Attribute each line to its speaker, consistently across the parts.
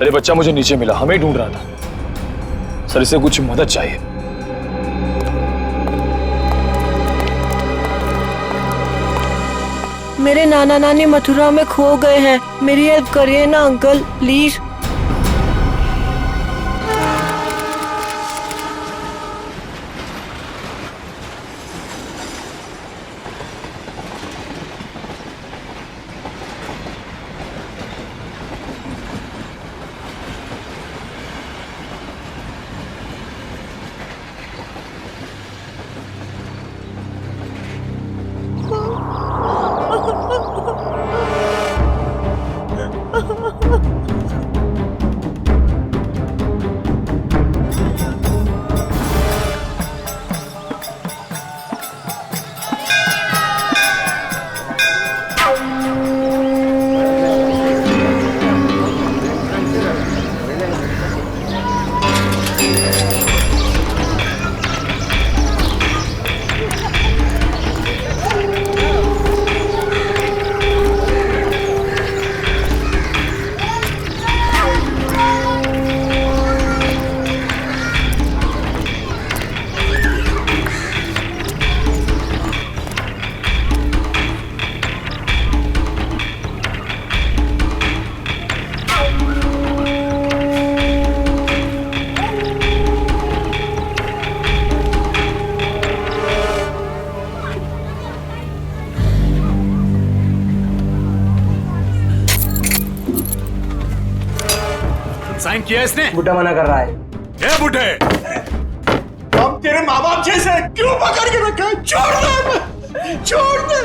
Speaker 1: Sir ये बच्चा मुझे नीचे मिला, हमें ढूंढ रहा था। सर इसे कुछ मदद चाहिए।
Speaker 2: मेरे नाना नानी मथुरा में खो गए हैं, मेरी हेल्प करिए ना अंकल प्लीज।
Speaker 3: साइन किया इसने?
Speaker 4: बुड्ढा मना कर रहा है।
Speaker 3: ए बुड्ढे,
Speaker 5: हम तेरे माँ बाप जैसे क्यों पकड़ के रखा है? छोड़ दे, छोड़ दे।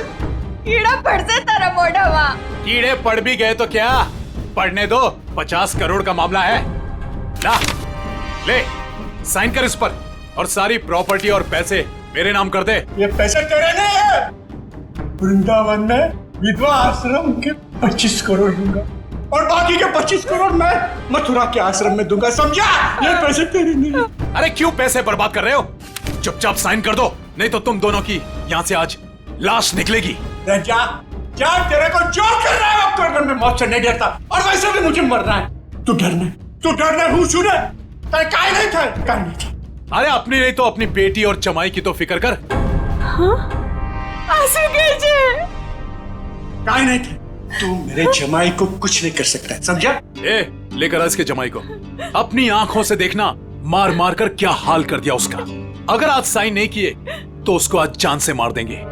Speaker 6: कीड़ा पड़ से तेरा मोढ़ावा।
Speaker 3: कीड़े पड़ भी गए तो क्या, पढ़ने दो। 50 करोड़ का मामला है। ला ले, साइन कर इस पर और सारी प्रॉपर्टी और पैसे मेरे नाम कर दे।
Speaker 5: ये पैसे तेरे नहीं है। वृंदावन में विधवा आश्रम के 25 करोड़ दूंगा और बाकी के 25 करोड़ मैं मथुरा के आश्रम में दूंगा, समझा? ये पैसे तेरे नहीं है।
Speaker 3: अरे क्यों पैसे बर्बाद कर रहे हो? चुपचाप साइन कर दो, नहीं तो तुम दोनों की यहाँ से आज लाश निकलेगी।
Speaker 5: जा, जा, तेरे को जो कर रहा है वो कर, मैं मौत से नहीं डरता और वैसे भी मुझे मरना है। तू डरना हूँ सुने, काय नहीं था।
Speaker 3: अरे अपनी नहीं तो अपनी बेटी और जमाई की तो फिक्र कर।
Speaker 5: काय नहीं था। तू मेरे जमाई को कुछ नहीं कर सकता, समझा?
Speaker 3: ए, लेकर आ इसके जमाई को। अपनी आंखों से देखना मार मार कर क्या हाल कर दिया उसका। अगर आज साइन नहीं किए तो उसको आज जान से मार देंगे।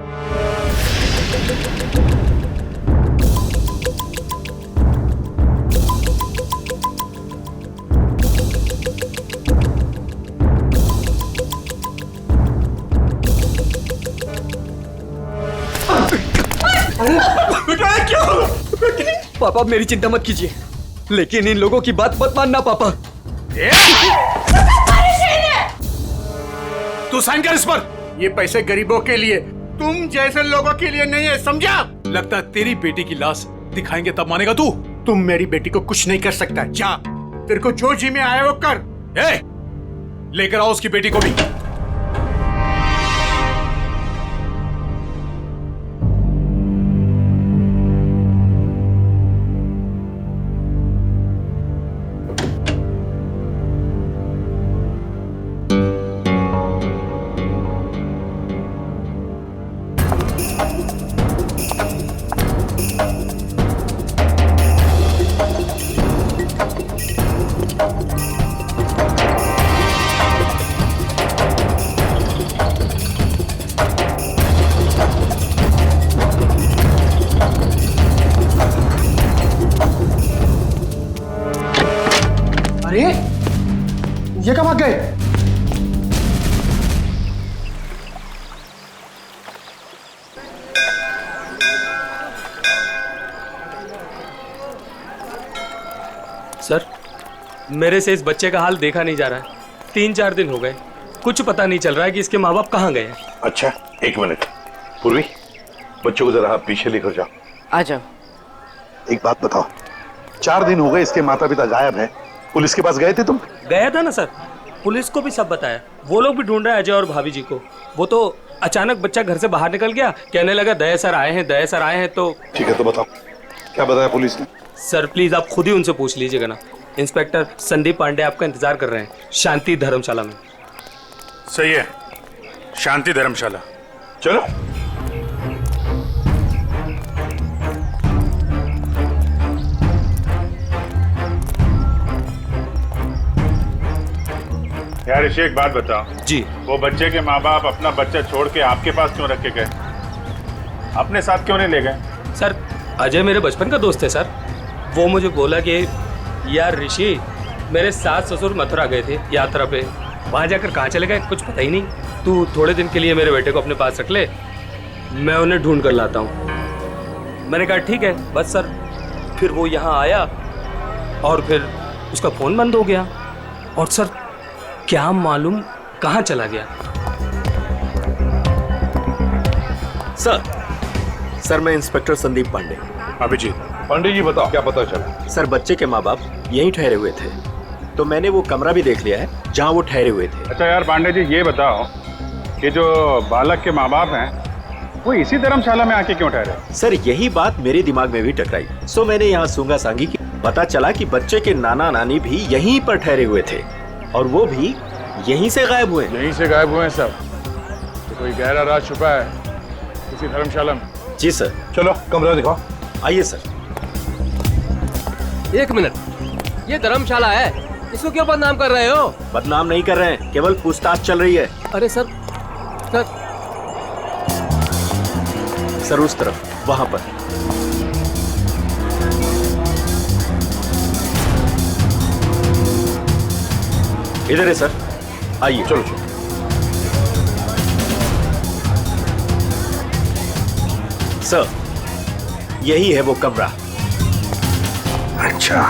Speaker 4: पापा मेरी चिंता मत कीजिए, लेकिन इन लोगों की बात मत मानना पापा।
Speaker 3: तू साइन कर इस पर।
Speaker 5: ये पैसे गरीबों के लिए, तुम जैसे लोगों के लिए नहीं है, समझा?
Speaker 3: लगता है तेरी बेटी की लाश दिखाएंगे तब मानेगा तू।
Speaker 5: तुम मेरी बेटी को कुछ नहीं कर सकता। जा, तेरे को जो जी में आया वो कर।
Speaker 3: ए, लेकर आओ उसकी बेटी को भी।
Speaker 4: अरे ये कब आ गए?
Speaker 7: सर, मेरे से इस बच्चे का हाल देखा नहीं जा रहा है। 3-4 दिन हो गए, कुछ पता नहीं चल रहा है कि इसके माँ बाप कहाँ गए हैं।
Speaker 8: अच्छा, एक मिनट। पूर्वी, बच्चों को जरा आप पीछे लेकर जाओ।
Speaker 2: आ जाओ।
Speaker 8: एक बात बताओ, 4 दिन हो गए इसके माता पिता गायब हैं। पुलिस के पास गए थे तुम?
Speaker 7: गया था ना सर, पुलिस को भी सब बताया। वो लोग भी ढूंढ रहे हैं अजय और भाभी जी को। वो तो अचानक बच्चा घर से बाहर निकल गया, कहने लगा दया सर आए हैं, दया सर आए हैं। तो
Speaker 8: ठीक है, तो बताओ क्या बताया पुलिस ने?
Speaker 7: सर प्लीज आप खुद ही उनसे पूछ लीजिएगा ना। इंस्पेक्टर संदीप पांडे आपका इंतजार कर रहे हैं शांति धर्मशाला में।
Speaker 9: सही है, शांति धर्मशाला।
Speaker 8: चलो।
Speaker 9: यार ऋषि, एक बात बताओ
Speaker 7: जी।
Speaker 9: वो बच्चे के माँ बाप अपना बच्चा छोड़ के आपके पास क्यों रख के गए? अपने साथ क्यों नहीं ले गए?
Speaker 7: सर अजय मेरे बचपन का दोस्त है सर। वो मुझे बोला कि यार ऋषि, मेरे सास ससुर मथुरा गए थे यात्रा पे, वहाँ जाकर कहाँ चले गए कुछ पता ही नहीं, तू थोड़े दिन के लिए मेरे बेटे को अपने पास रख ले, मैं उन्हें ढूंढ कर लाता हूँ। मैंने कहा ठीक है बस सर। फिर वो यहाँ आया और फिर उसका फ़ोन बंद हो गया और सर क्या मालूम कहाँ चला गया।
Speaker 10: सर मैं इंस्पेक्टर संदीप पांडे।
Speaker 9: अभिजीत।
Speaker 8: पंडित जी बताओ, क्या पता चला?
Speaker 10: सर बच्चे के माँ बाप यहीं ठहरे हुए थे, तो मैंने वो कमरा भी देख लिया है जहाँ वो ठहरे हुए थे।
Speaker 9: अच्छा यार पांडे जी, ये बताओ कि जो बालक के माँ बाप हैं वो इसी धर्मशाला में आके क्यों ठहरे?
Speaker 10: सर यही बात मेरे दिमाग में भी टकराई, सो मैंने यहाँ सूंगा सांगी की। पता चला कि बच्चे के नाना नानी भी यहीं पर ठहरे हुए थे और वो भी यहीं से गायब हुए।
Speaker 9: यहीं से गायब हुए हैं सब? तो कोई गहरा राज छुपा है इसी धर्मशाला में?
Speaker 10: जी सर।
Speaker 8: चलो कमरा दिखाओ।
Speaker 10: आइए सर।
Speaker 7: एक मिनट, ये धर्मशाला है, इसको क्यों बदनाम कर रहे हो?
Speaker 10: बदनाम नहीं कर रहे हैं, केवल पूछताछ चल रही है।
Speaker 7: अरे सर
Speaker 10: सर उस तरफ, वहां पर। इधर है सर, आइए।
Speaker 8: चलो चलो।
Speaker 10: सर यही है वो कमरा।
Speaker 8: अच्छा,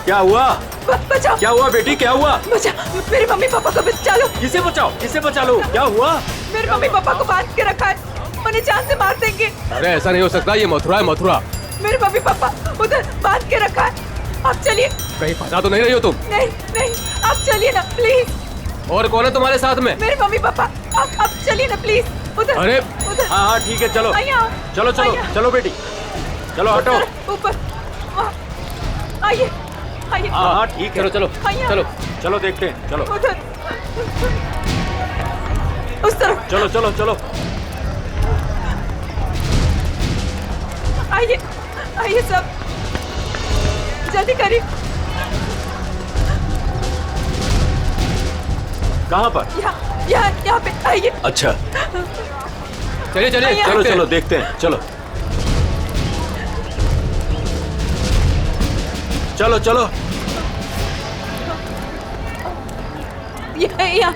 Speaker 10: क्या हुआ?
Speaker 6: बचाओ।
Speaker 10: क्या हुआ बेटी, क्या हुआ?
Speaker 6: बचा, मेरे मम्मी पापा को बचा लो।
Speaker 10: किसे बचाओ, किसे बचा लो? क्या हुआ?
Speaker 6: मेरे मम्मी पापा को बांध के रखा है, उन्हें जान से मार देंगे।
Speaker 7: अरे ऐसा नहीं हो सकता, ये मथुरा है मथुरा।
Speaker 6: मेरे मम्मी पापा उधर बांध के रखा है, आप चलिए।
Speaker 7: कहीं फंसा तो नहीं रही हो तुम?
Speaker 6: नहीं नहीं, आप चलिए ना प्लीज।
Speaker 7: और कौन है तुम्हारे साथ में?
Speaker 6: मेरे मम्मी पापा, आप चलिए ना प्लीज उधर।
Speaker 7: अरे
Speaker 6: उधर।
Speaker 10: हाँ हाँ ठीक है, चलो
Speaker 6: आइए आओ।
Speaker 10: चलो चलो
Speaker 6: आइए।
Speaker 10: चलो बेटी, चलो हटो।
Speaker 6: ऊपर वहाँ। आइए आइए।
Speaker 10: हाँ ठीक है,
Speaker 7: चलो
Speaker 6: आइए।
Speaker 7: चलो
Speaker 10: चलो देखते हैं, चलो
Speaker 6: उधर, उस तरफ।
Speaker 10: चलो चलो चलो।
Speaker 6: आइए आइए सब, जल्दी करिए।
Speaker 10: कहाँ पर?
Speaker 6: यहाँ पे आइए।
Speaker 10: अच्छा
Speaker 7: चलिए चलिए
Speaker 6: आइए।
Speaker 10: चलो चलो देखते हैं, चलो चलो चलो।
Speaker 6: यहाँ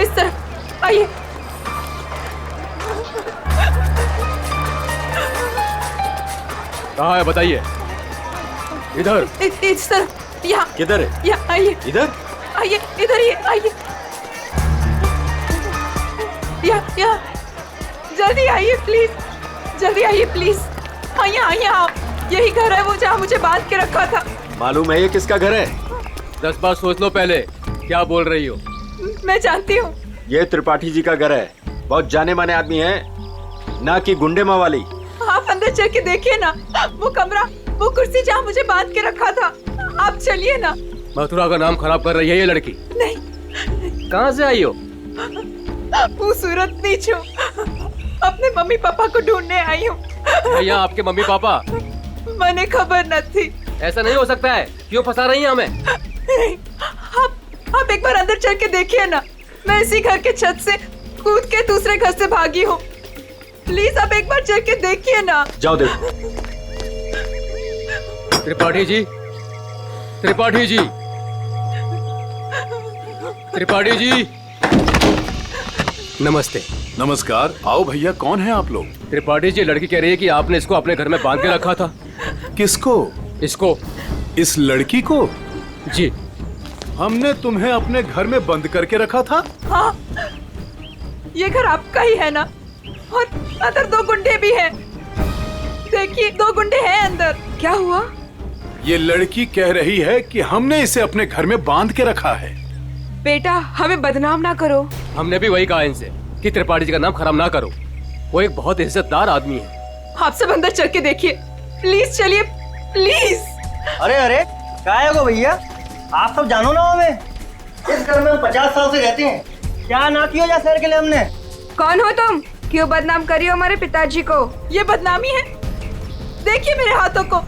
Speaker 6: इस तरफ आइए।
Speaker 7: कहाँ है बताइए। इधर।
Speaker 6: इस तरफ। यहाँ
Speaker 10: किधर है?
Speaker 6: यहाँ आइए।
Speaker 10: इधर?
Speaker 6: आइए इधर ही आइए। यहाँ जल्दी आइए प्लीज, जल्दी आइए प्लीज। यहाँ आप, यही घर है वो जहाँ मुझे बांध के रखा था।
Speaker 10: मालूम है ये किसका घर है?
Speaker 7: 10 बार सोच लो पहले क्या बोल रही हो।
Speaker 6: मैं जानती हूँ।
Speaker 10: ये त्रिपाठी जी का घर है। बहुत जाने माने आदमी है, ना कि गुंडे मवाली।
Speaker 6: आप अंदर चल के देखिए ना, वो कमरा, वो कुर्सी जहाँ मुझे बांध के रखा था। आप चलिए ना।
Speaker 7: मथुरा का नाम खराब कर रही है ये लड़की।
Speaker 6: नहीं।
Speaker 7: कहाँ से आई हो?
Speaker 6: वो सूरत नीचू, अपने मम्मी पापा को ढूंढने आई हूँ।
Speaker 7: भैया आपके मम्मी पापा?
Speaker 6: मैंने खबर न थी।
Speaker 7: ऐसा नहीं हो सकता है, क्यों फंसा रही हैं हमें?
Speaker 6: आप एक बार अंदर चल के देखिए ना। मैं इसी घर के छत से कूद के दूसरे घर से भागी हूँ। प्लीज आप एक बार चल के देखिए ना।
Speaker 10: जाओ देखो।
Speaker 7: त्रिपाठी जी, त्रिपाठी जी, त्रिपाठी जी, नमस्ते।
Speaker 3: नमस्कार। आओ भैया, कौन है आप लोग?
Speaker 7: त्रिपाठी जी, लड़की कह रही है कि आपने इसको अपने घर में बांध के रखा था।
Speaker 3: किसको?
Speaker 7: इसको।
Speaker 3: इस लड़की को?
Speaker 7: जी।
Speaker 3: हमने तुम्हें अपने घर में बंद करके रखा था?
Speaker 6: हाँ, ये घर आपका ही है ना? और अंदर 2 गुंडे भी हैं। देखिए 2 गुंडे हैं अंदर। क्या हुआ?
Speaker 3: ये लड़की कह रही है कि हमने इसे अपने घर में बांध के रखा है।
Speaker 6: बेटा हमें बदनाम ना करो।
Speaker 7: हमने भी वही कहा इनसे कि त्रिपाठी जी का नाम खराब ना करो। वो एक बहुत इज्जतदार आदमी है।
Speaker 6: आप सब अंदर चल के देखिए, प्लीज चलिए प्लीज।
Speaker 11: अरे अरे क्या है वो भैया, आप सब जानो ना हमें। इस घर में हम 50 साल से रहते हैं, क्या ना किया जा शहर के लिए हमने।
Speaker 6: कौन हो तुम? क्यों बदनाम करी हो हमारे पिताजी को? ये बदनामी है? देखिए मेरे हाथों को,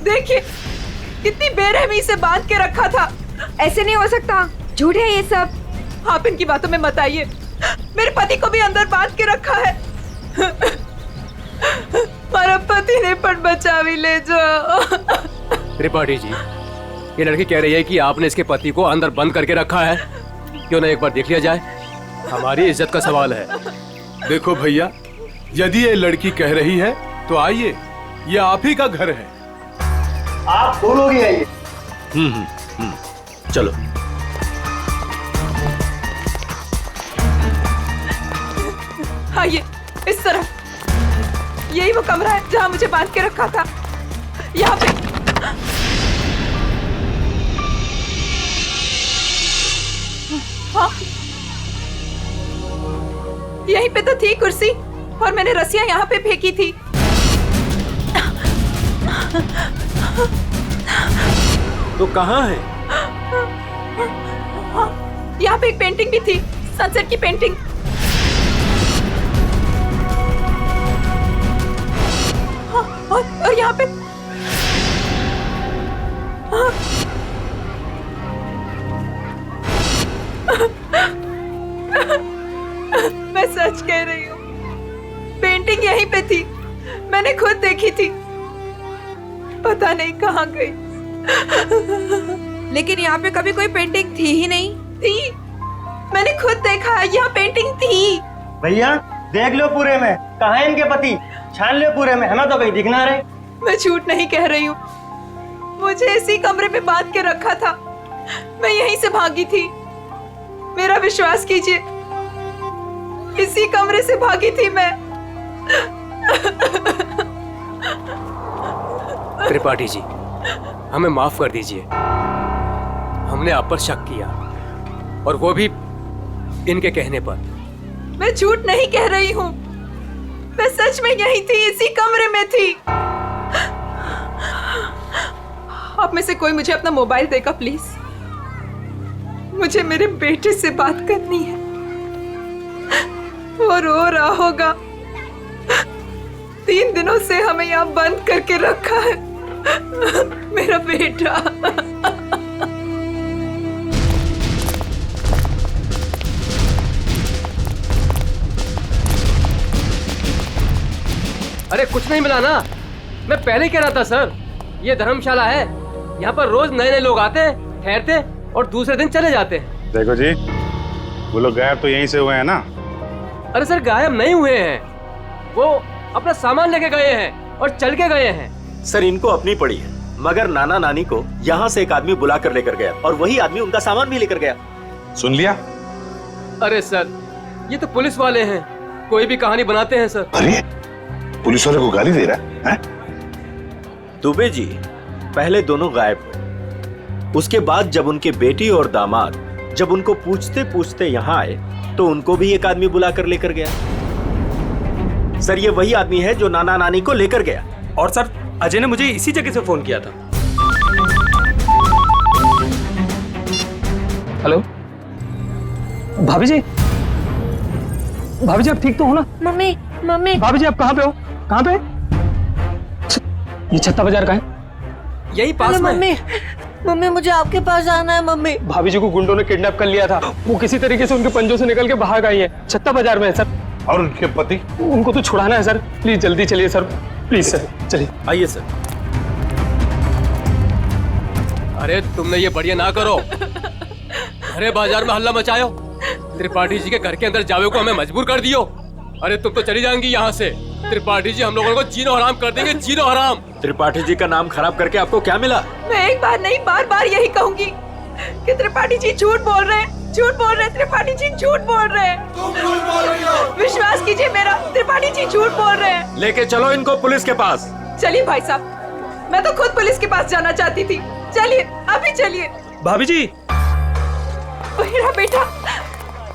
Speaker 6: देखिए कितनी बेरहमी से बांध के रखा था। ऐसे नहीं हो सकता, झूठ है ये सब। आप इनकी बातों में मत आइए। मेरे पति को भी अंदर बांध के रखा है। हमारा पति ने पण बचा भी ले जाओ।
Speaker 7: त्रिपाठी जी, ये लड़की कह रही है कि आपने इसके पति को अंदर बंद करके रखा है। क्यों ना एक बार देख लिया जाए? हमारी इज्जत का सवाल है।
Speaker 3: देखो भैया, यदि ये लड़की कह रही है तो आइए, ये आप ही का घर है।
Speaker 11: आप बोलोगे आइए।
Speaker 10: चलो।
Speaker 6: आइए इस तरफ। यही वो कमरा है जहाँ मुझे बांध के रखा था। यहाँ पे हाँ, यहीं पे तो थी कुर्सी और मैंने रस्सियाँ यहाँ पे फेंकी थी।
Speaker 10: तो कहाँ है?
Speaker 6: यहाँ पे एक पेंटिंग भी थी, सनसेट की पेंटिंग। और यहाँ पे मैं सच कह रही हूँ, पेंटिंग यहीं पे थी। मैंने खुद देखी थी, पता नहीं कहाँ गई। लेकिन यहाँ पे कभी कोई पेंटिंग थी ही नहीं। थी, मैंने खुद देखा, यहाँ पेंटिंग थी।
Speaker 11: भैया देख लो पूरे में, कहाँ है इनके पति, छान लो पूरे में, हमें तो कहीं दिख ना रहे।
Speaker 6: मैं झूठ नहीं कह रही हूँ, मुझे इसी कमरे में बांध के रखा था। मैं यहीं से भागी थी, मेरा विश्वास कीजिए, इसी कमरे से भागी थी मैं।
Speaker 7: त्रिपाठी जी, हमें माफ कर दीजिए। हमने आप पर शक किया, और वो भी इनके कहने पर।
Speaker 6: मैं झूठ नहीं कह रही हूँ, मैं सच में यहीं थी, इसी कमरे में थी। आप में से कोई मुझे अपना मोबाइल देगा प्लीज। मुझे मेरे बेटे से बात करनी है। वो रो रहा होगा। 3 दिनों से हमें यहाँ बंद करके रखा है। मेरा बेटा।
Speaker 7: अरे कुछ नहीं मिला ना, मैं पहले कह रहा था सर, ये धर्मशाला है, यहाँ पर रोज नए नए लोग आते हैं, ठहरते और दूसरे दिन चले जाते हैं।
Speaker 9: देखो जी, वो लोग गायब तो यहीं से हुए हैं ना?
Speaker 7: अरे सर गायब नहीं हुए हैं, वो अपना सामान लेके गए हैं और चल के गए हैं।
Speaker 10: सर इनको अपनी पड़ी है, मगर नाना नानी को यहाँ से एक आदमी बुला कर लेकर गया और वही आदमी उनका सामान भी लेकर गया।
Speaker 8: सुन लिया?
Speaker 7: अरे सर ये तो पुलिस वाले हैं, कोई भी कहानी बनाते हैं सर।
Speaker 8: अरे पुलिस वाले को गाली दे रहा है?
Speaker 10: दुबे जी, पहले दोनों गायब हुए, उसके बाद जब उनके बेटी और दामाद जब उनको पूछते पूछते यहाँ आए तो उनको भी एक आदमी बुला कर लेकर गया। सर ये वही आदमी है जो नाना नानी को लेकर गया।
Speaker 7: और सर अजय ने मुझे इसी जगह से फोन किया था। हेलो भाभी जी, भाभी जी आप ठीक तो हो ना?
Speaker 2: Mummy mummy.
Speaker 7: भाभी जी आप कहाँ पे हो? कहाँ पे? ये छत्ता बाजार का है, यही पास में।
Speaker 2: मम्मी मम्मी मुझे आपके पास आना है मम्मी।
Speaker 7: भाभी जी को गुंडों ने किडनैप कर लिया था, वो किसी तरीके से उनके पंजों से निकल के बाहर गई है, छत्ता बाजार में है सर।
Speaker 8: और उनके पति?
Speaker 7: उनको तो छुड़ाना है सर, प्लीज जल्दी चलिए सर, प्लीज सर चलिए।
Speaker 10: आइए सर।
Speaker 7: अरे तुमने ये बढ़िया ना करो, अरे बाजार में हल्ला मचायो, त्रिपाठी जी के घर के अंदर जावे को हमें मजबूर कर दियो। अरे तुम तो चली जाएंगी यहाँ से, त्रिपाठी जी हम लोगों को जीनो हराम कर देंगे, जीनो हराम।
Speaker 10: त्रिपाठी जी का नाम खराब करके आपको क्या मिला?
Speaker 6: मैं एक बार नहीं बार बार यही कहूंगी कि त्रिपाठी जी झूठ बोल रहे हैं, झूठ बोल रहे हैं, त्रिपाठी जी झूठ बोल रहे हैं। तुम झूठ बोल रही हो। विश्वास कीजिए मेरा, त्रिपाठी जी झूठ बोल रहे हैं।
Speaker 10: लेके चलो इनको पुलिस के पास।
Speaker 6: चलिए भाई साहब, मैं तो खुद पुलिस के पास जाना चाहती थी, चलिए अभी चलिए।
Speaker 7: भाभी जी।
Speaker 6: मेरा बेटा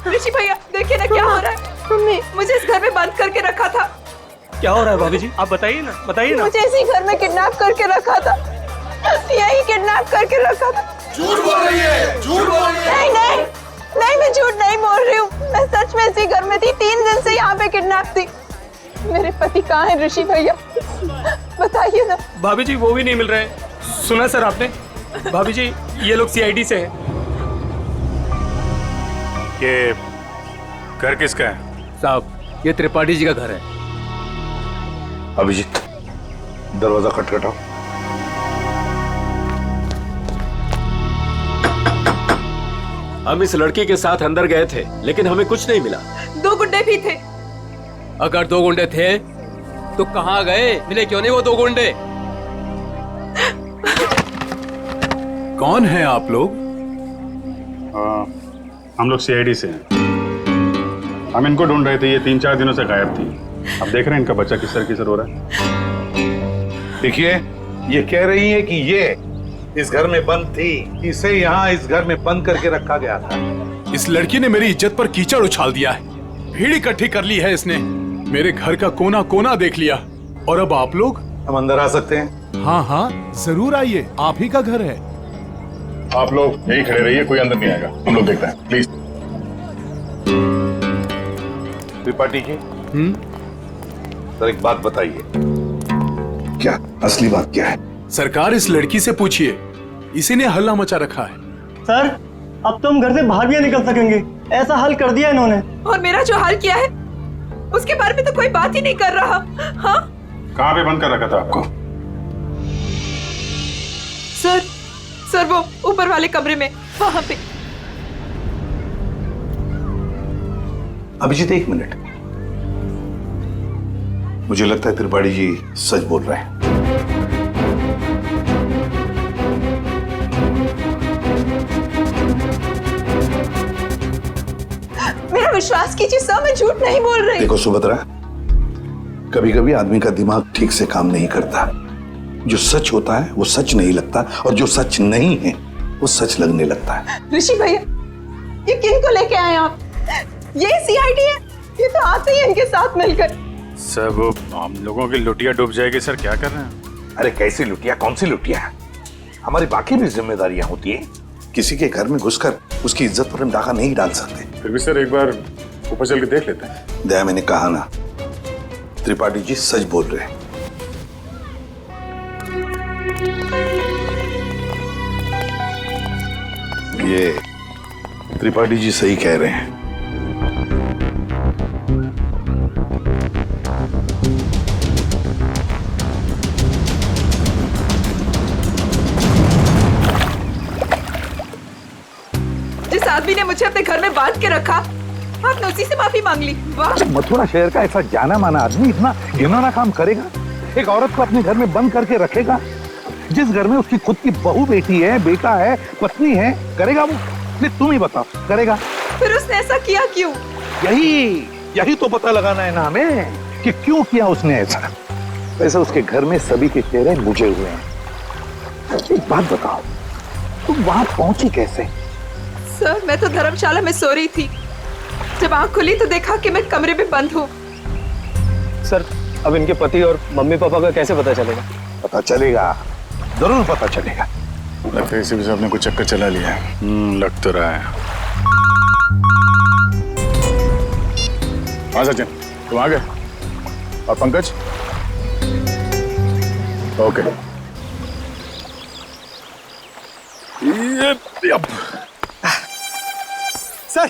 Speaker 6: ऋषि भैया, देखिए ना क्या हो रहा है। मम्मी मुझे इस घर में बंद करके रखा था।
Speaker 7: क्या हो रहा है भाभी जी, आप बताइए ना, बताइए ना।
Speaker 6: मुझे इसी घर में किडनैप करके रखा था, यही किडनैप करके रखा था।
Speaker 5: झूठ बोल रही है, झूठ बोल रही है।
Speaker 6: नहीं नहीं नहीं, मैं झूठ नहीं बोल रही हूँ, मैं सच में इसी घर में थी, 3 दिन से यहाँ पे किडनैप थी। मेरे पति कहाँ है ऋषि भैया, बताइए ना।
Speaker 7: भाभी जी वो भी नहीं मिल रहे। सुना सर आपने? भाभी जी ये लोग सीआईडी से हैं।
Speaker 9: ये घर किसका है?
Speaker 7: साहब ये त्रिपाठी जी का घर है।
Speaker 8: अभिजीत दरवाजा खटखटाओ।
Speaker 10: हम इस लड़की के साथ अंदर गए थे लेकिन हमें कुछ नहीं मिला।
Speaker 6: 2 गुंडे भी थे।
Speaker 7: अगर 2 गुंडे थे तो कहाँ गए, मिले क्यों नहीं वो 2 गुंडे?
Speaker 3: कौन है आप लोग?
Speaker 9: हम लोग सीआईडी से हैं। हम इनको ढूंढ रहे थे, ये 3-4 दिनों से गायब थी। अब देख रहे हैं इनका बच्चा किसर हो रहा है।
Speaker 8: देखिए ये कह रही है कि ये इस घर में बंद थी, इसे यहाँ इस घर में बंद करके रखा गया था।
Speaker 3: इस लड़की ने मेरी इज्जत पर कीचड़ उछाल दिया है, भीड़ इकट्ठी कर ली है इसने, मेरे घर का कोना कोना देख लिया। और अब आप लोग?
Speaker 8: हम अंदर आ सकते हैं?
Speaker 3: हाँ हाँ जरूर आइए, आप ही का घर है।
Speaker 9: आप लोग यही खड़े रहिए, कोई अंदर नहीं आएगा, हम लोग देखते हैं प्लीज।
Speaker 8: त्रिपाठी जी सर एक बात बताइए, क्या असली बात क्या है?
Speaker 3: सरकार इस लड़की से पूछिए, इसी ने हल्ला मचा रखा है।
Speaker 11: सर अब तो हम घर से बाहर भी नहीं निकल सकेंगे, ऐसा हल कर दिया इन्होंने।
Speaker 6: और मेरा जो हाल किया है उसके बारे में तो कोई बात ही नहीं कर रहा। हाँ
Speaker 9: कहाँ पे बंद कर रखा था आपको?
Speaker 6: सर वो ऊपर वाले कमरे में, वहां पे।
Speaker 8: अभिजीत एक मिनट, मुझे लगता है त्रिपाठी जी सच बोल रहे हैं।
Speaker 6: मेरा विश्वास कीजिए सर, मैं झूठ नहीं बोल रही।
Speaker 8: देखो सुभद्रा, कभी कभी आदमी का दिमाग ठीक से काम नहीं करता। जो सच होता है वो सच नहीं लगता, और जो सच नहीं है वो सच लगने लगता है।
Speaker 6: ऋषि भैया ये किन को लेके आए आप? ये सीआईडी है, ये तो आते ही इनके साथ मिलकर।
Speaker 9: सर वो हम लोगों की लुटिया डूब जाएगी सर, क्या कर रहे हैं?
Speaker 8: अरे कैसी लुटिया, कौन सी लुटिया? हमारी बाकी भी जिम्मेदारियां होती हैं। किसी के घर में घुसकर उसकी इज्जत पर हम डाका नहीं डाल सकते।
Speaker 9: फिर भी सर एक बार ऊपर चल के देख लेते हैं।
Speaker 8: दया, मैंने कहा ना, त्रिपाठी जी सच बोल रहे हैं। ये त्रिपाठी जी सही कह रहे हैं।
Speaker 6: जिस आदमी ने मुझे अपने घर में बांध के रखा, आपने उसी से माफी मांग ली। वाह!
Speaker 8: मथुरा शहर का ऐसा जाना माना आदमी इतना घिनौना काम करेगा? एक औरत को अपने घर में बंद करके रखेगा? जिस घर में उसकी खुद की बहू बेटी है, बेटा है, पत्नी है, करेगा वो? नहीं, तुम ही बताओ, करेगा?
Speaker 6: फिर उसने ऐसा किया क्यों?
Speaker 8: यही तो पता लगाना है ना हमें कि क्यों किया उसने ऐसा। वैसे उसके घर में सभी के चेहरे बुझे हुए हैं। एक बात बताओ, तुम वहां पहुंची कैसे?
Speaker 6: सर, मैं तो धर्मशाला में सो रही थी। जब आंख खुली तो देखा कि मैं कमरे में बंद हूँ।
Speaker 1: सर, अब इनके पति और मम्मी पापा का कैसे पता चलेगा?
Speaker 8: पता चलेगा, जरूर पता चलेगा।
Speaker 9: लगता है इसी वजह से आपने कुछ चक्कर चला लिया है। लग तो रहा है। हाँ सचिन, तुम आ गए? और Pankaj? Okay.
Speaker 5: Sir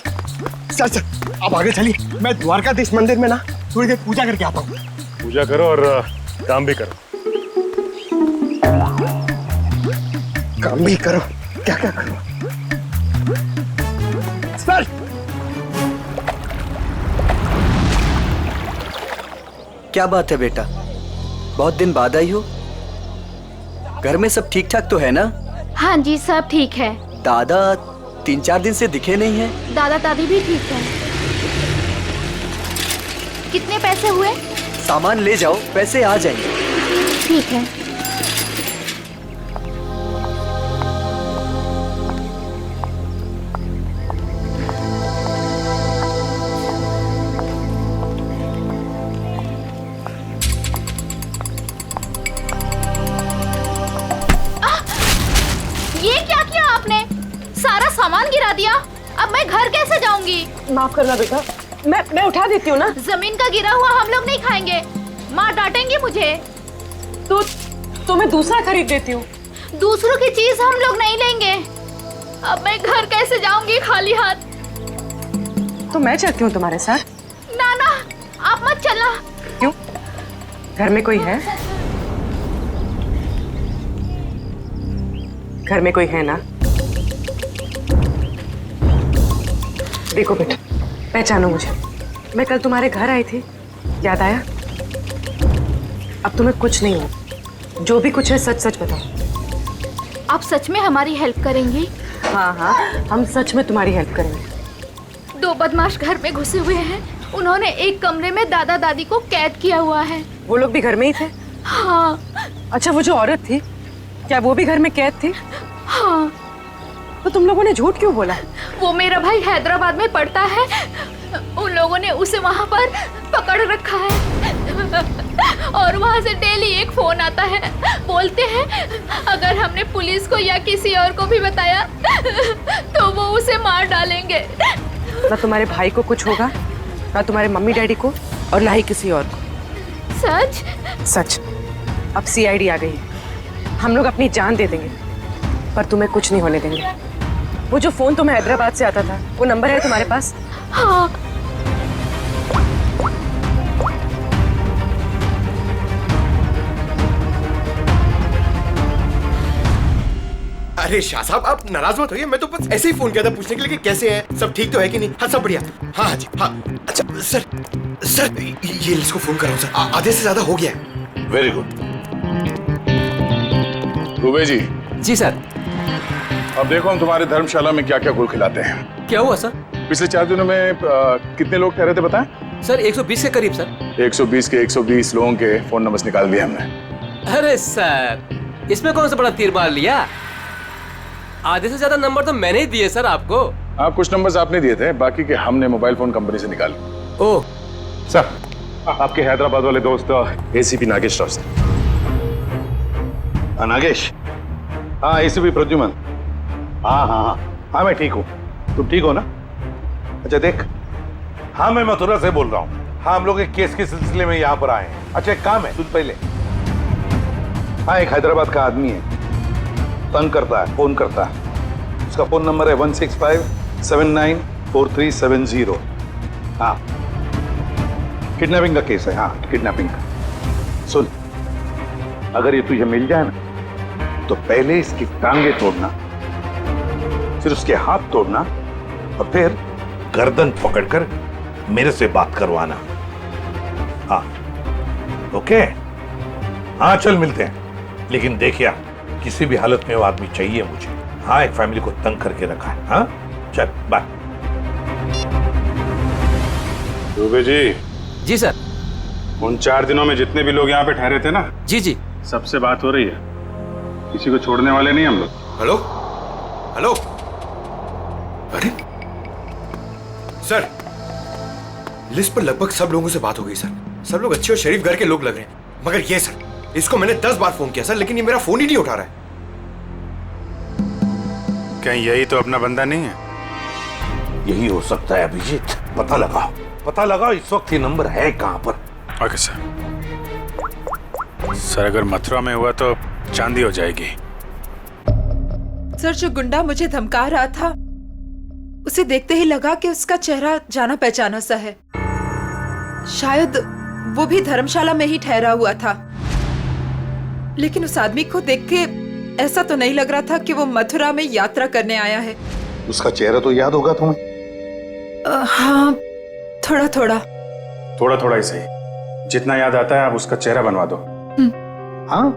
Speaker 5: sir sir आप आगे चलिए, मैं द्वारकाधीश मंदिर में ना थोड़ी देर पूजा करके आता हूँ।
Speaker 9: पूजा करो और काम भी करो।
Speaker 5: काम भी करो? क्या क्या करो? सर,
Speaker 4: क्या बात है बेटा, बहुत दिन बाद आई हो? घर में सब ठीक ठाक तो है ना?
Speaker 12: हाँ जी, सब ठीक है।
Speaker 4: दादा 3-4 दिन से दिखे नहीं हैं।
Speaker 12: दादा दादी भी ठीक है। कितने पैसे हुए?
Speaker 4: सामान ले जाओ, पैसे आ जाएंगे।
Speaker 12: ठीक है। ये क्या किया आपने? सारा सामान गिरा दिया। अब मैं घर कैसे जाऊंगी?
Speaker 2: माफ करना बेटा, मैं उठा देती हूँ ना।
Speaker 12: जमीन का गिरा हुआ हम लोग नहीं खाएंगे, माँ डांटेंगी मुझे।
Speaker 2: तो मैं दूसरा खरीद देती हूँ।
Speaker 12: दूसरों की चीज हम लोग नहीं लेंगे। अब मैं घर कैसे जाऊंगी खाली हाथ?
Speaker 2: तो मैं चलती हूँ तुम्हारे साथ।
Speaker 12: ना ना, आप मत चलना।
Speaker 2: क्यों? घर में कोई है? घर में कोई है ना? देखो बेटा, पहचानो मुझे। मैं कल तुम्हारे घर आई थी, याद आया? अब तुम्हें कुछ नहीं हो। जो भी कुछ है सच सच बताओ।
Speaker 12: आप सच में हमारी हेल्प करेंगी?
Speaker 2: हाँ हाँ, हम सच में तुम्हारी हेल्प करेंगे।
Speaker 12: 2 बदमाश घर में घुसे हुए हैं। उन्होंने एक कमरे में दादा दादी को कैद किया हुआ है।
Speaker 2: वो लोग भी घर में ही थे?
Speaker 12: हाँ।
Speaker 2: अच्छा, वो जो औरत थी, क्या वो भी घर में कैद थी?
Speaker 12: हाँ।
Speaker 2: तो तुम लोगों ने झूठ क्यों बोला?
Speaker 12: वो मेरा भाई हैदराबाद में पढ़ता है, उन लोगों ने उसे वहाँ पर पकड़ रखा है और वहाँ से डेली एक फोन आता है। बोलते हैं अगर हमने पुलिस को या किसी और को भी बताया तो वो उसे मार डालेंगे।
Speaker 2: ना तुम्हारे भाई को कुछ होगा, ना तुम्हारे मम्मी डैडी को, और ना ही किसी और को।
Speaker 12: सच?
Speaker 2: सच। अब सीआईडी आ गई है, हम लोग अपनी जान दे देंगे पर तुम्हें कुछ नहीं होने देंगे। वो जो फोन तुम्हें हैदराबाद से आता था, वो नंबर है तुम्हारे पास?
Speaker 12: हाँ।
Speaker 13: अरे शाह साहब, आप नाराज मत होइए। मैं तो बस ऐसे ही फोन किया था पूछने के लिए कि कैसे है, सब ठीक तो है कि नहीं। हाँ सब बढ़िया। हाँ जी हाँ। अच्छा सर ये इसको फोन कर रहा हूँ सर, आधे से ज्यादा हो गया है।
Speaker 8: Very good.
Speaker 9: दुबे जी।
Speaker 7: जी सर।
Speaker 9: अब देखो हम तुम्हारे धर्मशाला में क्या क्या गुल खिलाते हैं।
Speaker 7: क्या हुआ सर?
Speaker 9: पिछले 4 दिनों में कितने लोग ठहरे थे बताएं?
Speaker 7: सर 120 के करीब सर।
Speaker 9: 120 के 120 लोगों के फोन नंबर्स निकाल दिए हमने।
Speaker 7: अरे सर, इसमें कौन सा बड़ा तीर मार लिया? आधे से ज्यादा नंबर तो मैंने ही दिए सर आपको।
Speaker 9: हाँ, कुछ नंबर्स आपने दिए थे, बाकी के हमने मोबाइल फोन कंपनी से निकाले।
Speaker 7: ओह
Speaker 9: सर, आपके हैदराबाद वाले दोस्त एसीपी नागेश राव।
Speaker 8: नागेश, हाँ एसीपी प्रद्युमन। हाँ हाँ हाँ हाँ मैं ठीक हूँ, तुम ठीक हो ना? अच्छा देख, हाँ मैं मथुरा से बोल रहा हूँ। हाँ हम लोग एक केस के सिलसिले में यहाँ पर आए हैं। अच्छा एक काम है, सुन पहले। हाँ एक हैदराबाद का आदमी है, तंग करता है, फोन करता है। उसका फोन नंबर है 165794370। हाँ किडनैपिंग का केस है। हाँ किडनैपिंग का। सुन, अगर ये तुझे मिल जाए ना तो पहले इसकी टांगे तोड़ना, फिर उसके हाथ तोड़ना और फिर गर्दन पकड़कर मेरे से बात करवाना। हाँ ओके? हाँ चल मिलते हैं, लेकिन देखिए किसी भी हालत में वो आदमी चाहिए मुझे। हाँ एक फैमिली को तंग करके रखा है। हाँ चल बाय।
Speaker 9: दुबे जी।
Speaker 7: जी सर।
Speaker 9: उन 4 दिनों में जितने भी लोग यहाँ पे ठहरे थे ना,
Speaker 7: जी जी,
Speaker 9: सबसे बात हो रही है। किसी को छोड़ने वाले नहीं हम लोग।
Speaker 13: Hello hello. अरे सर, लिस्ट पर लगभग सब लोगों से बात हो गई सर। सब लोग अच्छे और शरीफ घर के लोग लग रहे हैं, मगर ये सर, इसको मैंने 10 बार फोन किया सर, लेकिन ये मेरा फोन ही नहीं उठा रहा है।
Speaker 9: कहीं यही तो अपना बंदा नहीं है?
Speaker 8: यही हो सकता है अभिजीत, पता लगाओ, पता लगाओ इस वक्त ये नंबर है कहां पर।
Speaker 9: Okay sir. सर अगर मथुरा में हुआ तो चांदी हो जाएगी।
Speaker 6: सर जो गुंडा मुझे धमका रहा था, उसे देखते ही लगा कि उसका चेहरा जाना पहचाना सा है। शायद वो भी धर्मशाला में ही ठहरा हुआ था, लेकिन उस आदमी को देख के ऐसा तो नहीं लग रहा था कि वो मथुरा में यात्रा करने आया है।
Speaker 8: उसका चेहरा तो याद होगा तुम्हें?
Speaker 6: हाँ थोड़ा थोड़ा।
Speaker 9: थोड़ा थोड़ा ही सही, जितना याद आता है आप उसका चेहरा बनवा दो।
Speaker 8: हाँ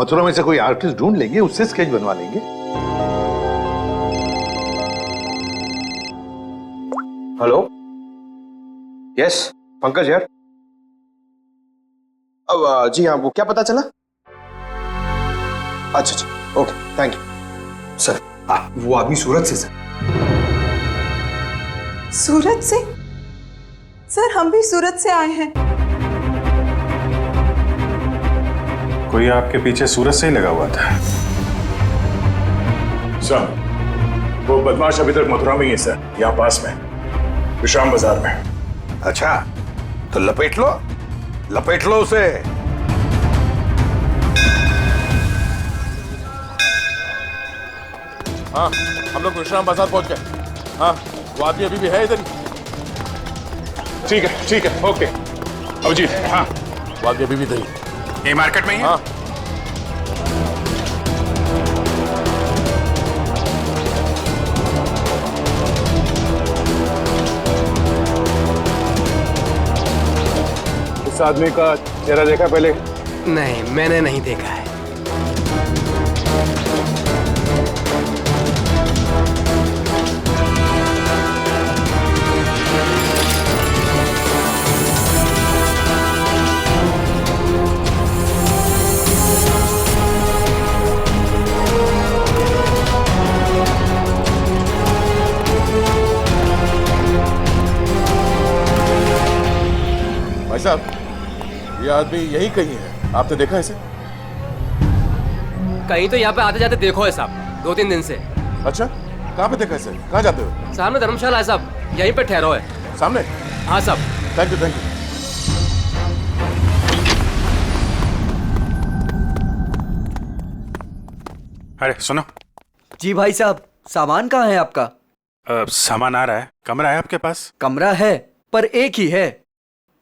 Speaker 8: मथुरा में से कोई आर्टिस्ट ढूंढ लेंगे, उससे स्केच बनवा लेंगे।
Speaker 13: हेलो, यस पंकज यार। अब जी हाँ, वो क्या पता चला? अच्छा अच्छा ओके थैंक यू सर। वो आदमी सूरत से सर।
Speaker 6: सूरत से? सर हम भी सूरत से आए हैं।
Speaker 9: कोई आपके पीछे सूरत से ही लगा हुआ था?
Speaker 1: सर वो बदमाश अभी तक मथुरा में ही है सर, यहाँ पास में विश्राम बाजार में।
Speaker 8: अच्छा तो लपेट लो उसे।
Speaker 14: हाँ हम लोग विश्राम बाजार पहुंच गए। हाँ वो आदमी अभी भी है इधर ही।
Speaker 1: ठीक है ओके अभिजीत। हाँ
Speaker 14: वो आदमी अभी भी इधर ही।
Speaker 9: ये मार्केट में ही है?
Speaker 14: हाँ
Speaker 1: इस आदमी का चेहरा देखा पहले?
Speaker 11: नहीं मैंने नहीं देखा है।
Speaker 14: भाई साहब, ये आदमी यही कहीं है, आपने देखा इसे?
Speaker 7: कहीं तो यहाँ पे आते जाते देखो है साहब, 2-3 दिन से।
Speaker 14: अच्छा कहाँ पे देखा इसे? कहाँ जाते हो?
Speaker 7: सामने धर्मशाला है साहब, यहीं पे ठहरो है।
Speaker 14: सामने?
Speaker 7: हाँ साहब।
Speaker 14: Thank you.
Speaker 9: अरे सुनो
Speaker 4: जी भाई साहब, सामान कहाँ है आपका?
Speaker 9: सामान आ रहा है। कमरा है आपके पास?
Speaker 4: कमरा है पर एक ही है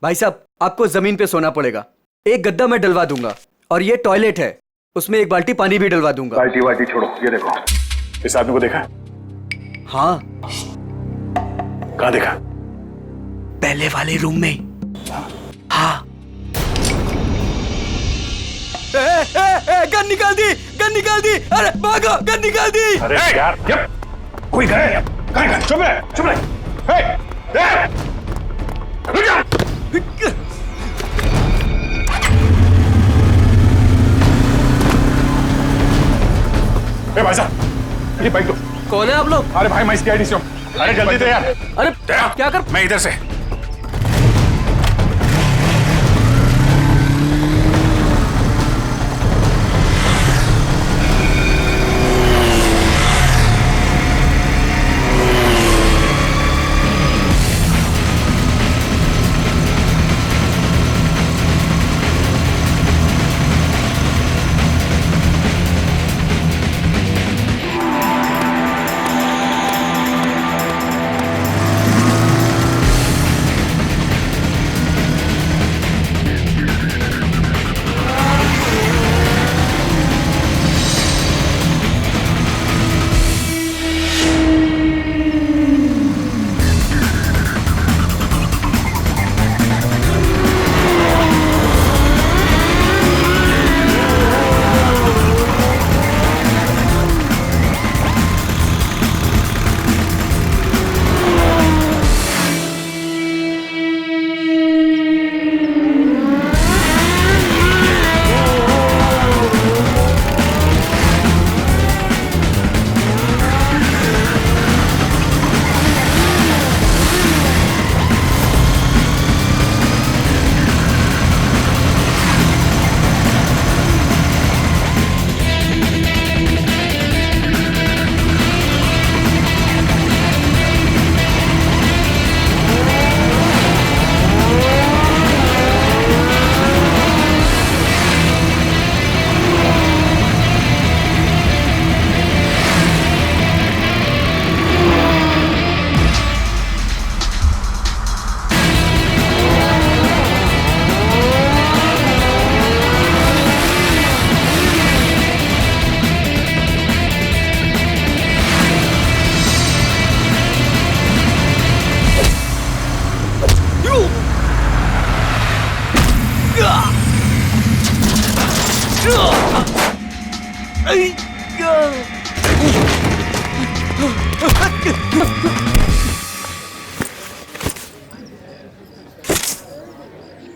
Speaker 4: भाई साहब, आपको जमीन पे सोना पड़ेगा। एक गद्दा मैं डलवा दूंगा और ये टॉयलेट है, उसमें एक बाल्टी पानी भी डलवा दूंगा।
Speaker 1: बाल्टी छोड़ो, ये देखो इस आदमी को देखा?
Speaker 4: हाँ।
Speaker 1: कहाँ देखा?
Speaker 4: पहले वाले रूम में। हाँ। गन निकाल दी। अरे भागो, गन निकाल दी।
Speaker 1: अरे यार कोई गए? कहाँ? चुप रहे। रुक जाओ। भाई साहब ये बाइक दो।
Speaker 7: कौन है आप लोग?
Speaker 1: अरे भाई मैं इसकी आईडी से हूँ। अरे जल्दी दे यार।
Speaker 7: अरे क्या कर?
Speaker 9: मैं इधर से।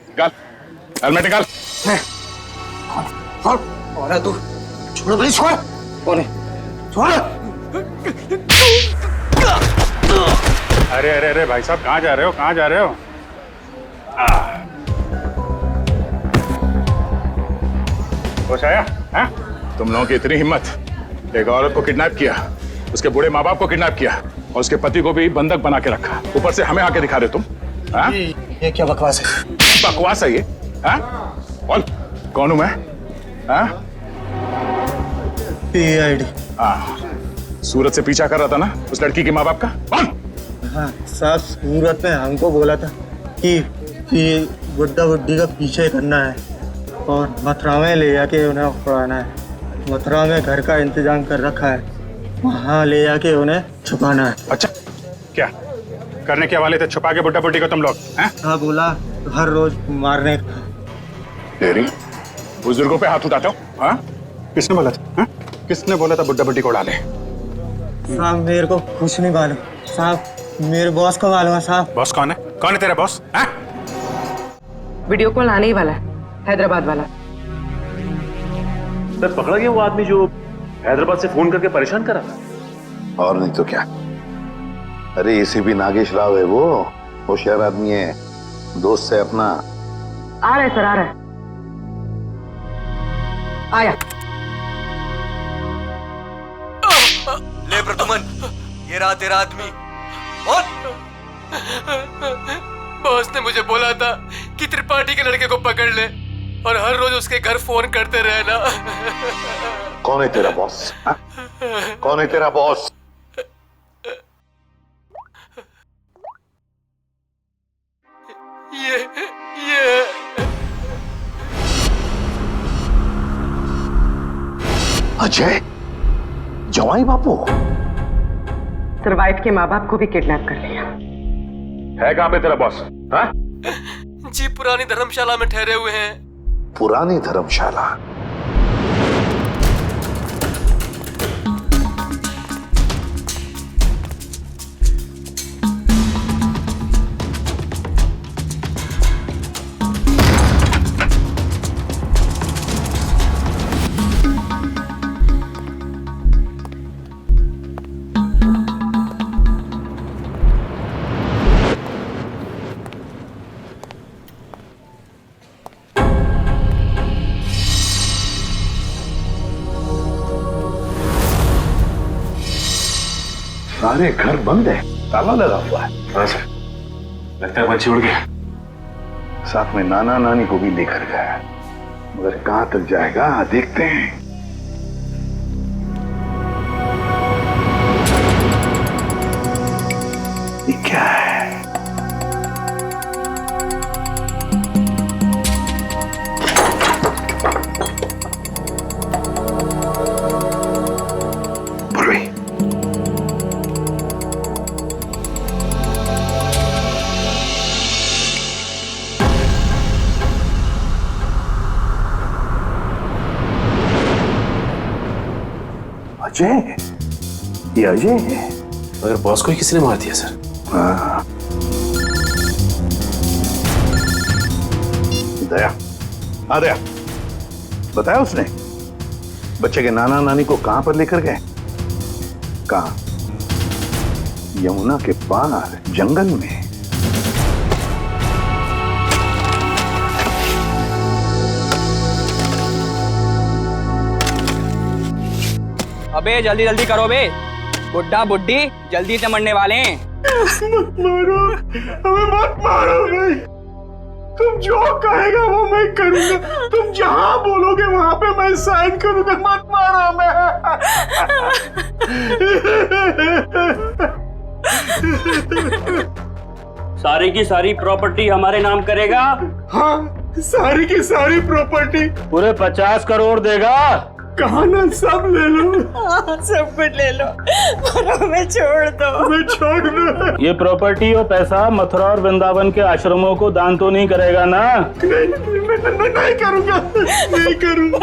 Speaker 1: निकाल, हेलमेट निकाल।
Speaker 11: और तू छोड़ भाई, छोड़। कौन है? छोड़।
Speaker 9: अरे अरे अरे भाई साहब, कहाँ जा रहे हो, कहाँ जा रहे हो? होश आया? हाँ?
Speaker 1: तुम लोगों की इतनी हिम्मत, एक औरत को किडनैप किया, उसके बूढ़े माँ बाप को किडनैप किया और उसके पति को भी बंधक बना के रखा, ऊपर से हमें आके दिखा रहे तुम? हाँ?
Speaker 11: ये क्या बकवास है?
Speaker 1: बकवास है ये? हाँ? बोल, कौन हूं मैं? हाँ?
Speaker 11: PID।
Speaker 1: हाँ, सूरत से पीछा कर रहा था ना उस लड़की के माँ बाप का? कौन?
Speaker 11: हाँ साहब, सूरत में हमको बोला था कि बुड्ढा बुड्ढी का पीछे करना है और मथुरा में ले जाके उन्हें पढ़ाना है। मथुरा में घर का इंतजाम कर रखा है, वहाँ ले जाके उन्हें छुपाना है।
Speaker 9: अच्छा, क्या करने के वाले थे? छुपा के बुड्ढा बुड्ढी को तुम लोग?
Speaker 11: हाँ बोला, हर रोज मारने का।
Speaker 1: तेरी बुजुर्गों पे हाथ उठाते हो? हाँ?
Speaker 9: किसने बोला था? हाँ? किसने बोला था बुड्ढा बुड्ढी को उड़ा ले?
Speaker 11: साहब मेरे को कुछ नहीं मालूम साहब, मेरे बॉस को मालूम है साहब।
Speaker 9: बॉस कौन है? कौन है तेरा बॉस? हाँ?
Speaker 2: वीडियो कॉल आने ही वाला है, हैदराबाद वाला।
Speaker 15: सर पकड़ा गया वो आदमी जो हैदराबाद से फोन करके परेशान कर रहा था।
Speaker 8: और नहीं तो क्या। अरे ACP नागेश राव है वो, होशियार आदमी है, दोस्त है अपना।
Speaker 2: आ रहा है सर, आ रहा है। आया।
Speaker 4: ले प्रदुमन, ये रहा तेरा आदमी।
Speaker 7: बॉस ने मुझे बोला था कि त्रिपाठी के लड़के को पकड़ ले और हर रोज उसके घर फोन करते रहना।
Speaker 8: कौन है तेरा बॉस? हाँ? कौन है तेरा बॉस?
Speaker 7: ये
Speaker 8: अजय, जवाई बापू।
Speaker 2: सर वाइफ के माँ बाप को भी किडनैप कर लिया।
Speaker 1: है कहाँ पे तेरा बॉस? हाँ?
Speaker 7: जी पुरानी धर्मशाला में ठहरे हुए हैं।
Speaker 8: पुरानी धर्मशाला? सारे घर बंद है, ताला लगा हुआ है।
Speaker 15: हाँ सर, लगता है पंछी उड़ गया।
Speaker 8: साथ में नाना नानी को भी लेकर गया, मगर कहां तक जाएगा देखते हैं। ये क्या है? अजय, ये अजय है।
Speaker 15: मगर बॉस को ही किसी ने मार दिया सर।
Speaker 8: हाँ। दया, हाँ दया, बताया उसने बच्चे के नाना नानी को कहां पर लेकर गए? कहां? यमुना के पार जंगल में।
Speaker 16: अबे जल्दी जल्दी करो बे, बुड्ढा बुड्ढी जल्दी से मरने वाले हैं।
Speaker 5: मत मारो, हमें मत मारो भाई। तुम जो कहेगा वो मैं करूंगा, तुम जहां बोलोगे वहां पे मैं साइन करूंगा। मत मारो हमें।
Speaker 17: सारी की सारी प्रॉपर्टी हमारे नाम करेगा?
Speaker 5: हाँ, सारी की सारी प्रॉपर्टी।
Speaker 17: पूरे 50 करोड़ देगा?
Speaker 5: कहा ना, सब ले लो।
Speaker 18: हाँ, सब कुछ ले लो और हमें छोड़ दो।
Speaker 5: हमें छोड़ दो।
Speaker 17: ये प्रॉपर्टी और पैसा मथुरा और वृंदावन के आश्रमों को दान तो नहीं करेगा ना?
Speaker 5: नहीं करूंगा, नहीं करूंगा।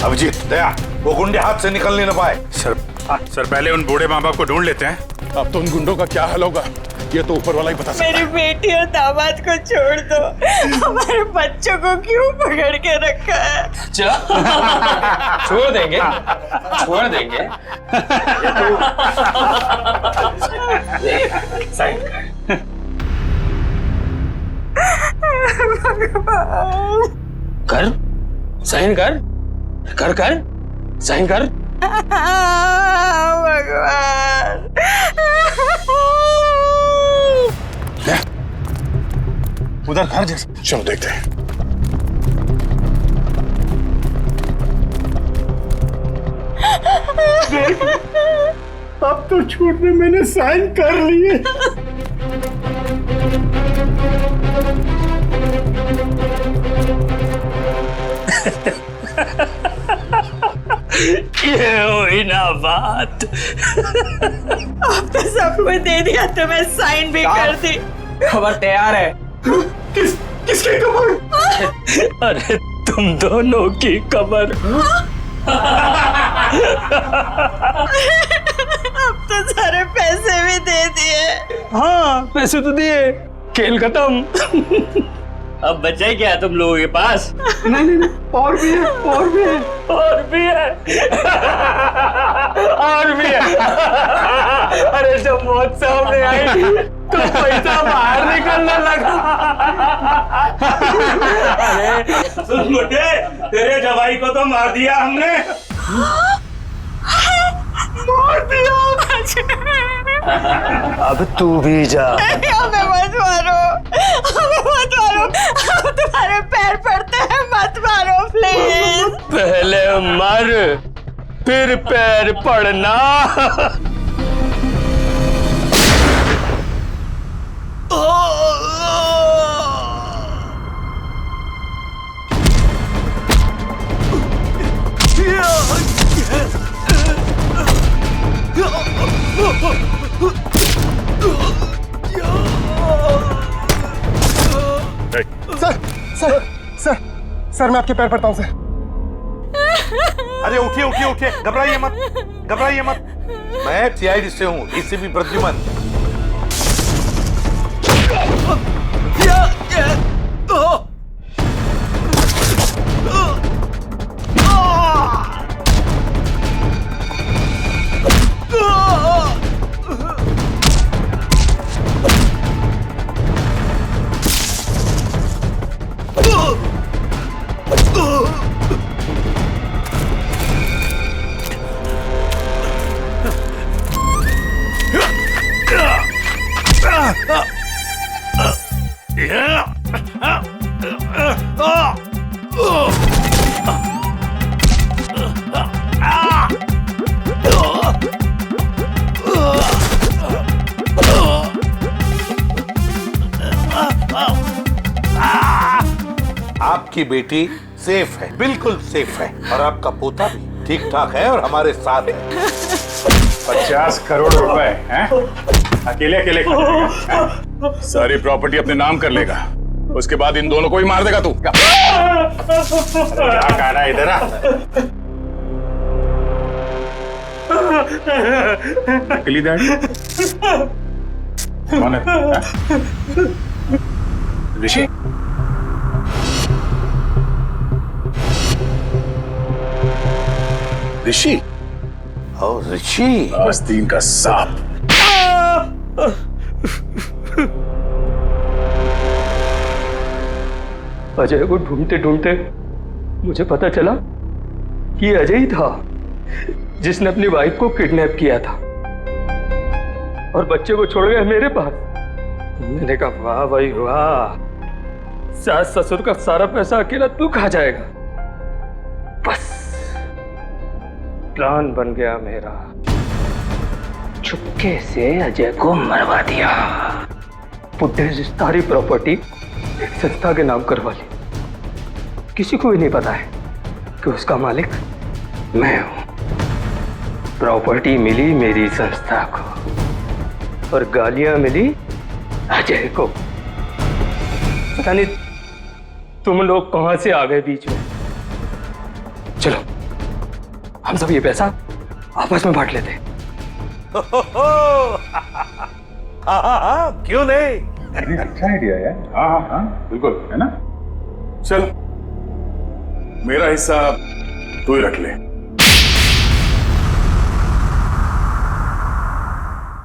Speaker 8: अभिजीत, दया, वो गुंडे हाथ से निकलने न पाए।
Speaker 1: सर पहले उन बूढ़े माँ बाप को ढूंढ लेते हैं। अब तो उन गुंडों का क्या हाल होगा ये तो ऊपर वाला ही बता सकता है।
Speaker 18: मेरी बेटी और दामाद को छोड़ दो, हमारे बच्चों को क्यों पकड़ के रखा है?
Speaker 7: चला छोड़ देंगे, छोड़ देंगे। साइन कर, साइन कर, कर कर, साइन कर।
Speaker 18: भगवान,
Speaker 1: उधर घर जैसे, चलो देखते हैं।
Speaker 5: अब तो छूट में मैंने साइन कर लिए।
Speaker 18: ये हुई ना बात। अब तो सब कुछ दे दिया तो मैं साइन भी कर दी।
Speaker 16: खबर तैयार है।
Speaker 5: किसकी खबर?
Speaker 16: अरे तुम दोनों की खबर।
Speaker 18: अब तो सारे पैसे भी दे दिए।
Speaker 16: हाँ पैसे तो दिए, खेल खत्म। अब बचा ही क्या तुम लोगों के पास?
Speaker 5: नहीं, और भी है, और भी है,
Speaker 16: और भी है, और भी है। अरे जब मौत सामने आई तो पैसा बाहर निकलने लगा। अरे सुन मुझे, तेरे जवाई को तो मार दिया हमने।
Speaker 18: मार दिया?
Speaker 16: अब तू भी जा।
Speaker 18: हमें मत मारो, हमें मत मारो, हम तुम्हारे पैर पड़ते हैं, मत मारो प्लीज।
Speaker 16: पहले मर फिर पैर पड़ना।
Speaker 5: सर मैं आपके पैर पड़ता हूँ सर।
Speaker 8: अरे उठिए उठिए उठिए, घबराइए मत, घबराइए मत। मैं सीआईडी से हूँ, डीसीपी प्रद्युमन। आपकी बेटी सेफ है, बिल्कुल सेफ है, और आपका पोता भी ठीक ठाक है और हमारे साथ है।
Speaker 1: 50 करोड़ रुपए हैं? अकेले अकेले खा जाएगा? सारी प्रॉपर्टी अपने नाम कर लेगा, उसके बाद इन दोनों को ही मार देगा तू। क्या कह रहा है इधर? नकली डैडी कौन है? ऋषि? ऋषि?
Speaker 8: ओ ऋषि,
Speaker 1: आस्तीन का सांप।
Speaker 16: अजय को ढूंढते ढूंढते मुझे पता चला कि अजय ही था जिसने अपनी वाइफ को किडनैप किया था और बच्चे को छोड़ गया मेरे पास। मैंने कहा वाह भाई वाह, सास ससुर का सारा पैसा अकेला तू खा जाएगा। बस प्लान बन गया मेरा, चुपके से अजय को मरवा दिया। बुड्ढे से सारी प्रॉपर्टी एक संस्था के नाम करवा ली किसी को भी नहीं पता है कि उसका मालिक मैं हूं। प्रॉपर्टी मिली मेरी संस्था को और गालियां मिली अजय को। पता नहीं तुम लोग कहां से आ गए बीच में। चलो हम सब ये पैसा आपस में बांट लेते।
Speaker 8: हाँ, क्यों नहीं?
Speaker 1: अच्छा आइडिया है। हाँ, बिल्कुल, है ना? चल, मेरा हिस्सा तू ही रख ले।